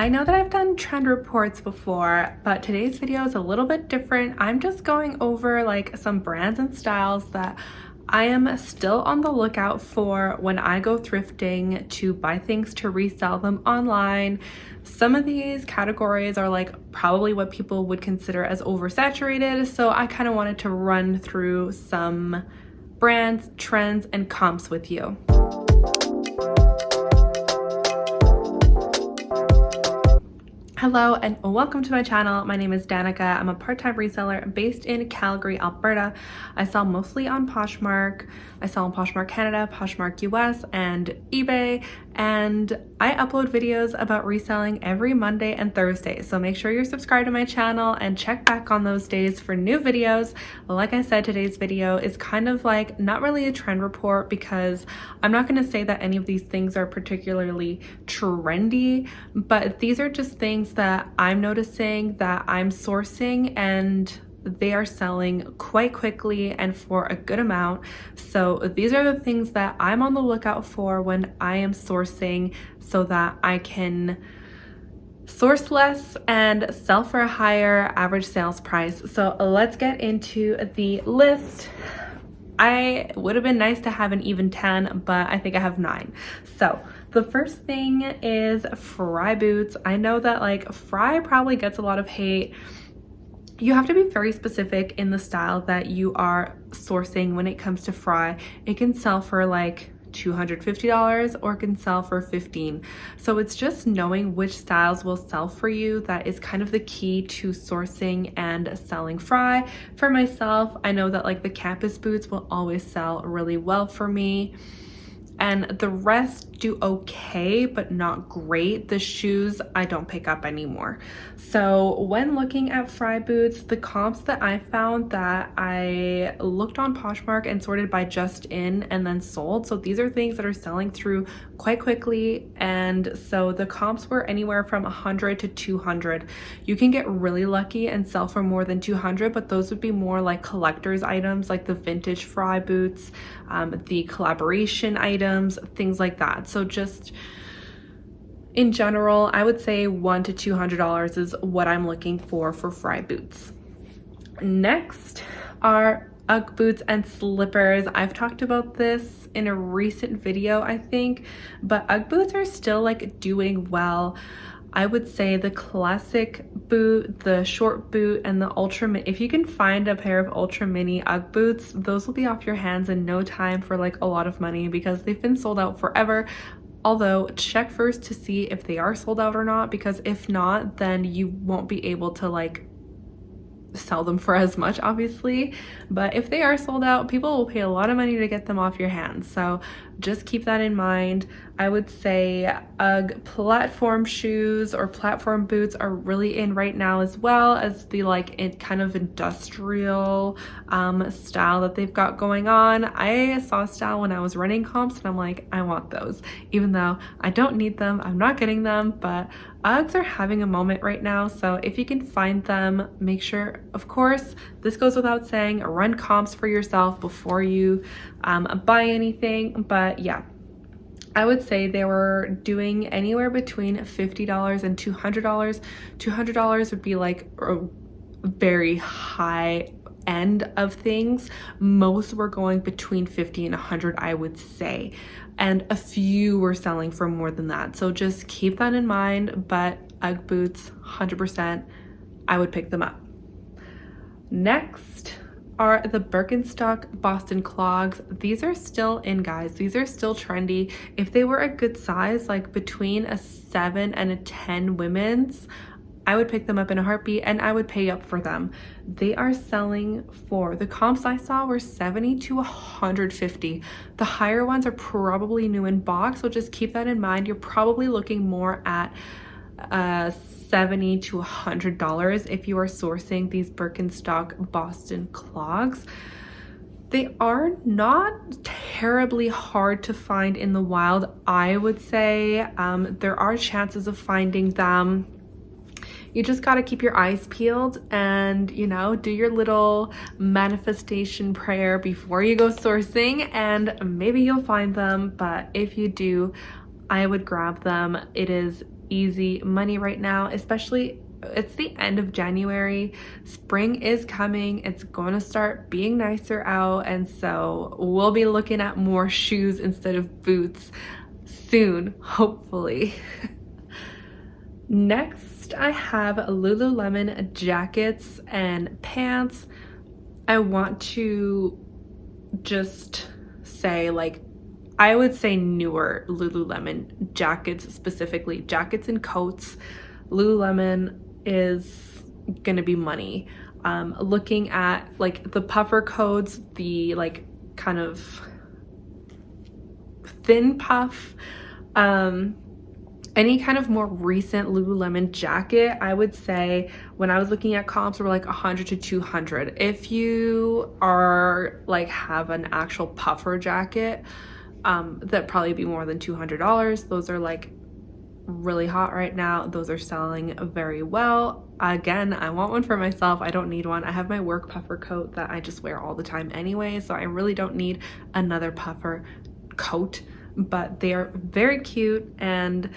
I know that I've done trend reports before, but today's video is a little bit different. I'm just going over like some brands and styles that I am still on the lookout for when I go thrifting to buy things to resell them online. Some of these categories are like probably what people would consider as oversaturated, so I kind of wanted to run through some brands, trends, and comps with you. Hello and welcome to my channel. My name is Danica. I'm a part-time reseller based in Calgary, Alberta. I sell mostly on Poshmark. I sell on Poshmark Canada, Poshmark US, and eBay. And I upload videos about reselling every Monday and Thursday. So make sure you're subscribed to my channel and check back on those days for new videos. Like I said, today's video is kind of like not really a trend report because I'm not going to say that any of these things are particularly trendy, but these are just things that I'm noticing that I'm sourcing and they are selling quite quickly and for a good amount. So these are the things that I'm on the lookout for when I am sourcing so that I can source less and sell for a higher average sales price. So let's get into the list. I would have been nice to have an even 10, but I think I have 9. So the first thing is Frye boots. I know that like Frye probably gets a lot of hate. You have to be very specific in the style that you are sourcing when it comes to Frye. It can sell for like $250 or it can sell for $15. So it's just knowing which styles will sell for you that is kind of the key to sourcing and selling Frye. For myself, I know that like the campus boots will always sell really well for me. And the rest do okay, but not great. The shoes I don't pick up anymore. So when looking at Frye boots, the comps that I found that I looked on Poshmark and sorted by just in and then sold. So these are things that are selling through quite quickly. And so the comps were anywhere from 100 to 200. You can get really lucky and sell for more than 200, but those would be more like collector's items, like the vintage Frye boots, the collaboration items, things like that. So just in general, I would say $100 to $200 is what I'm looking for Frye boots. Next are UGG boots and slippers. I've talked about this in a recent video, I think, but UGG boots are still like doing well. I would say the classic boot, the short boot, and the ultra mini. If you can find a pair of ultra mini UGG boots, those will be off your hands in no time for like a lot of money because they've been sold out forever. Although check first to see if they are sold out or not, because if not, then you won't be able to like sell them for as much, obviously. But if they are sold out, people will pay a lot of money to get them off your hands. So just keep that in mind. I would say UGG platform shoes or platform boots are really in right now, as well as the like kind of industrial style that they've got going on. I saw a style when I was running comps and I'm like, I want those, even though I don't need them. I'm not getting them, but UGGs are having a moment right now. So if you can find them, make sure, of course, this goes without saying, run comps for yourself before you buy anything. But yeah, I would say they were doing anywhere between $50 and $200. $200 would be like a very high end of things. Most were going between 50 and 100, I would say, and a few were selling for more than that. So just keep that in mind. But UGG boots, 100%, I would pick them up. Next are the Birkenstock Boston clogs. These are still in, guys. These are still trendy. If they were a good size, like between a 7 and a 10 women's, I would pick them up in a heartbeat and I would pay up for them. They are selling for, the comps I saw were 70 to 150. The higher ones are probably new in box, so just keep that in mind. You're probably looking more at $70 to $100 if you are sourcing these Birkenstock Boston clogs. They are not terribly hard to find in the wild, I would say. There are chances of finding them. You just got to keep your eyes peeled and, you know, do your little manifestation prayer before you go sourcing, and maybe you'll find them. But if you do, I would grab them. It is easy money right now, especially it's the end of January. Spring is coming. It's going to start being nicer out, and so we'll be looking at more shoes instead of boots soon, hopefully. Next, I have Lululemon jackets and pants. I want to just say, like, I would say newer Lululemon jackets, specifically jackets and coats. Lululemon is gonna be money. Looking at like the puffer coats, the like kind of thin puff, any kind of more recent Lululemon jacket, I would say when I was looking at comps were like 100 to 200. If you are like have an actual puffer jacket, that'd probably be more than $200. Those are like really hot right now. Those are selling very well. Again, I want one for myself. I don't need one. I have my work puffer coat that I just wear all the time anyway, so I really don't need another puffer coat, but they are very cute. And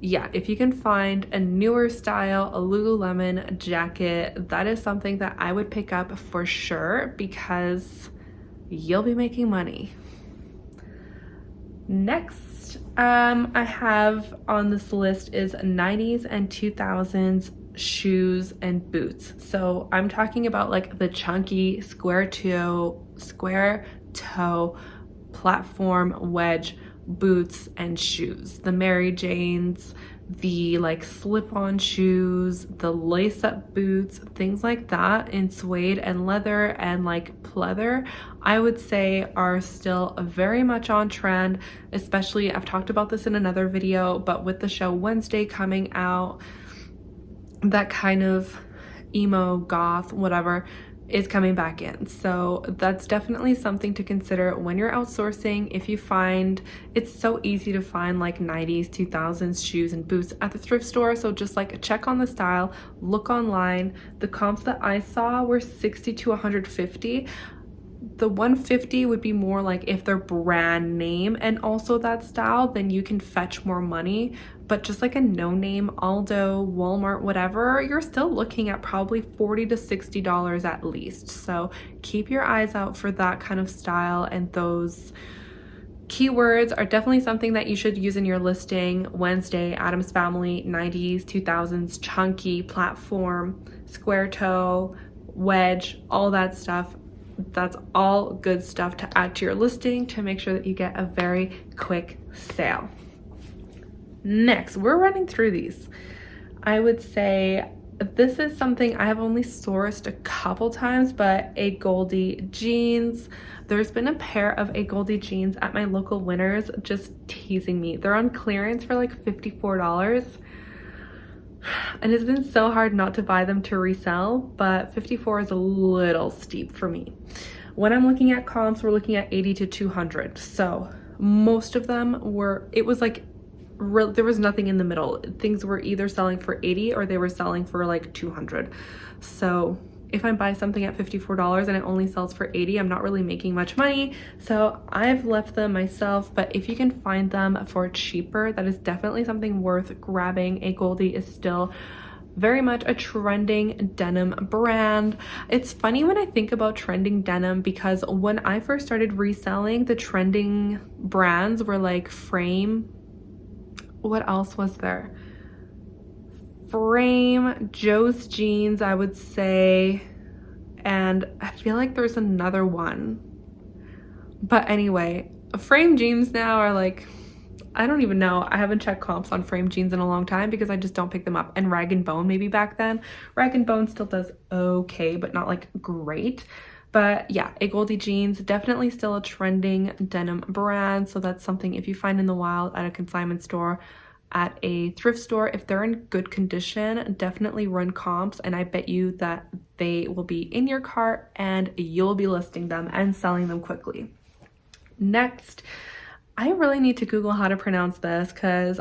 yeah, if you can find a newer style, a Lululemon jacket, that is something that I would pick up for sure, because you'll be making money. Next, I have on this list is 90s and 2000s shoes and boots. So I'm talking about like the chunky square toe platform wedge boots and shoes, the Mary Janes, the like slip-on shoes, the lace-up boots, things like that in suede and leather and like pleather, I would say are still very much on trend. Especially, I've talked about this in another video, but with the show Wednesday coming out, that kind of emo goth whatever is coming back in. So that's definitely something to consider when you're outsourcing. If you find, it's so easy to find like 90s, 2000s shoes and boots at the thrift store. So just like check on the style, look online. The comps that I saw were 60 to 150. The 150 would be more like if they're brand name and also that style, then you can fetch more money. But just like a no-name Aldo, Walmart, whatever, you're still looking at probably $40 to $60 at least. So keep your eyes out for that kind of style, and those keywords are definitely something that you should use in your listing. Wednesday, Addams Family, 90s, 2000s, chunky, platform, square toe, wedge, all that stuff. That's all good stuff to add to your listing to make sure that you get a very quick sale. Next, we're running through these. I would say this is something I have only sourced a couple times, but Agolde jeans. There's been a pair of Agolde jeans at my local Winners just teasing me. They're on clearance for like $54. And it's been so hard not to buy them to resell, but 54 is a little steep for me. When I'm looking at comps, we're looking at 80 to 200. So most of them were, it was like, there was nothing in the middle. Things were either selling for 80 or they were selling for like 200. So if I buy something at $54 and it only sells for 80, I'm not really making much money. So I've left them myself, but if you can find them for cheaper, that is definitely something worth grabbing. Agolde is still very much a trending denim brand. It's funny when I think about trending denim, because when I first started reselling, the trending brands were like Frame. What else was there? Frame, Joe's Jeans, I would say, and I feel like there's another one. But anyway, Frame jeans now are like, I don't even know. I haven't checked comps on Frame jeans in a long time because I just don't pick them up. And Rag & Bone maybe back then. Rag & Bone still does okay, but not like great. But yeah, Agolde jeans, definitely still a trending denim brand. So that's something, if you find in the wild at a consignment store, at a thrift store, if they're in good condition, definitely run comps, and I bet you that they will be in your cart and you'll be listing them and selling them quickly. Next, I really need to Google how to pronounce this because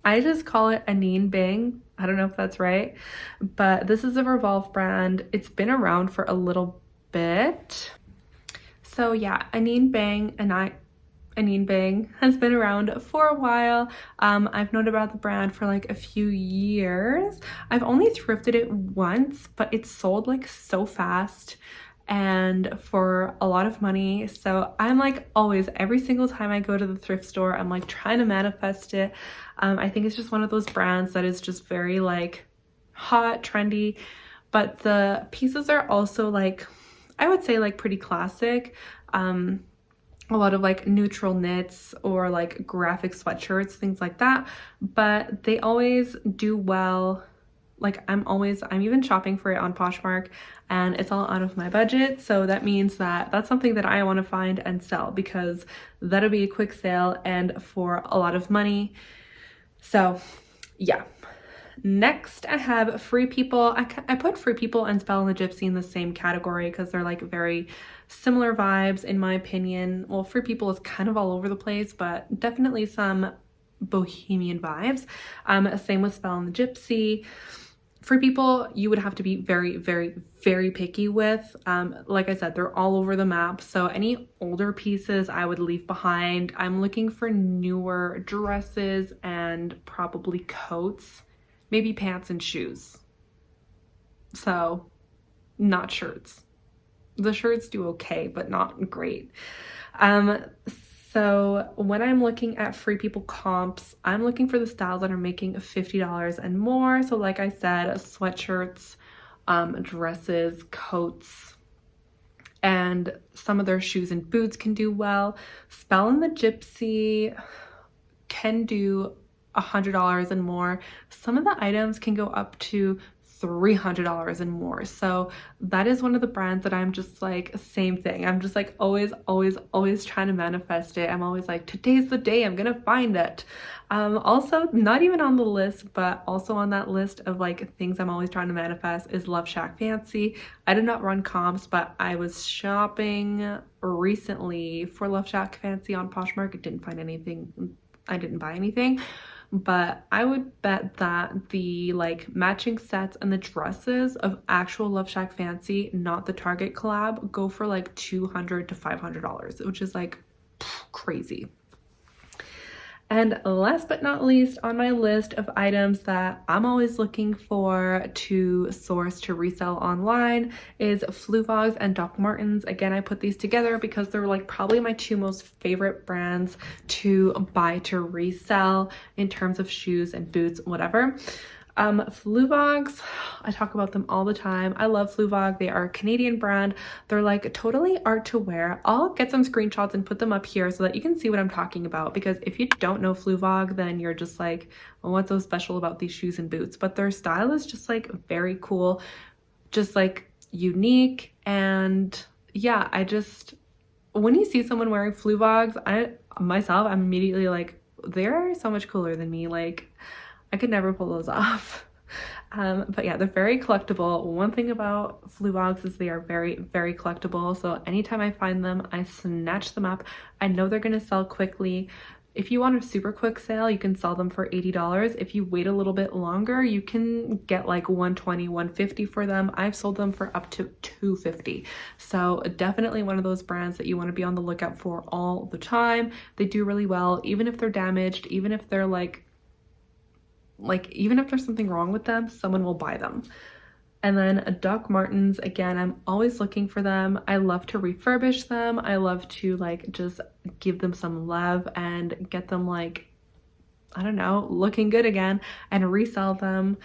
I just call it Anine Bing. I don't know if that's right, but this is a Revolve brand. It's been around for a little bit. So yeah, Anine Bing, and Anine Bing has been around for a while. I've known about the brand for like a few years. I've only thrifted it once, but it sold like so fast and for a lot of money. So I'm like always, every single time I go to the thrift store, I'm like trying to manifest it. I think it's just one of those brands that is just very like hot, trendy, but the pieces are also like, I would say like pretty classic. A lot of like neutral knits or like graphic sweatshirts, things like that, but they always do well. Like I'm even shopping for it on Poshmark and it's all out of my budget. So that means that that's something that I want to find and sell because that'll be a quick sale and for a lot of money. So yeah. Next, I have Free People. I put Free People and Spell and the Gypsy in the same category because they're like very similar vibes in my opinion. Well, Free People is kind of all over the place, but definitely some bohemian vibes. Same with Spell and the Gypsy. Free People, you would have to be very, very, very picky with. Like I said, they're all over the map. So any older pieces I would leave behind. I'm looking for newer dresses and probably coats. Maybe pants and shoes. So not shirts. The shirts do okay, but not great. So when I'm looking at Free People comps, I'm looking for the styles that are making $50 and more. So like I said, sweatshirts, dresses, coats, and some of their shoes and boots can do well. Spell and the Gypsy can do $100 and more. Some of the items can go up to $300 and more. So that is one of the brands that I'm just like, same thing. I'm just like always trying to manifest it. I'm always like, today's the day I'm gonna find it. Also, not even on the list, but also on that list of like things I'm always trying to manifest is Love Shack Fancy. I did not run comps, but I was shopping recently for Love Shack Fancy on Poshmark. I didn't find anything. I didn't buy anything. But I would bet that the like matching sets and the dresses of actual Love Shack Fancy, not the Target collab, go for like $200 to $500, which is like crazy. And last but not least on my list of items that I'm always looking for to source to resell online is Fluevog and Doc Martens. Again, I put these together because they're like probably my two most favorite brands to buy to resell in terms of shoes and boots, whatever. Fluevogs, I talk about them all the time. I love Fluevog. They are a Canadian brand. They're like totally art to wear. I'll get some screenshots and put them up here so that you can see what I'm talking about, because if you don't know Fluevog, then you're just like, well, what's so special about these shoes and boots? But their style is just like very cool, just like unique. And yeah, when you see someone wearing Fluevogs, I'm immediately like, they're so much cooler than me. Like, I could never pull those off. But yeah, they're very collectible. One thing about Fluevogs is they are very, very collectible. So anytime I find them, I snatch them up. I know they're going to sell quickly. If you want a super quick sale, you can sell them for $80. If you wait a little bit longer, you can get like $120, $150 for them. I've sold them for up to $250. So definitely one of those brands that you want to be on the lookout for all the time. They do really well, even if they're damaged, even if they're even if there's something wrong with them, someone will buy them. And then Doc Martens, again, I'm always looking for them. I love to refurbish them. I love to like just give them some love and get them like, I don't know, looking good again and resell them.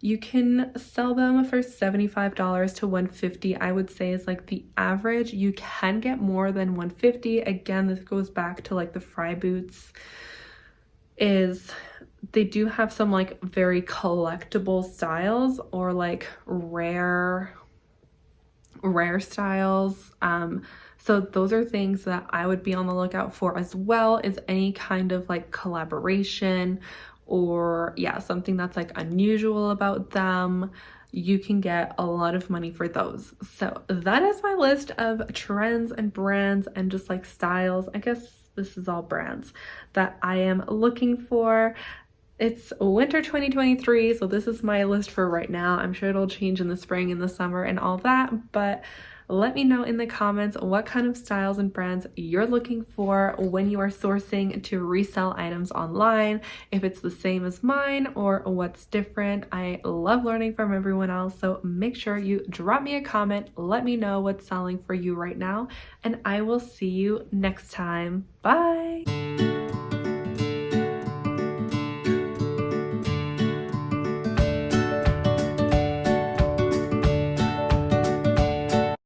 You can sell them for $75 to $150, I would say is like the average. You can get more than $150. Again, this goes back to like the Frye boots. They do have some like very collectible styles or like rare styles. So those are things that I would be on the lookout for, as well as any kind of like collaboration or yeah, something that's like unusual about them. You can get a lot of money for those. So that is my list of trends and brands and just like styles. I guess this is all brands that I am looking for. It's winter 2023, so this is my list for right now. I'm sure it'll change in the spring and the summer and all that, but Let me know in the comments what kind of styles and brands you're looking for when you are sourcing to resell items online, if it's the same as mine or what's different. I love learning from everyone else, so make sure you drop me a comment, let me know what's selling for you right now, and I will see you next time. Bye!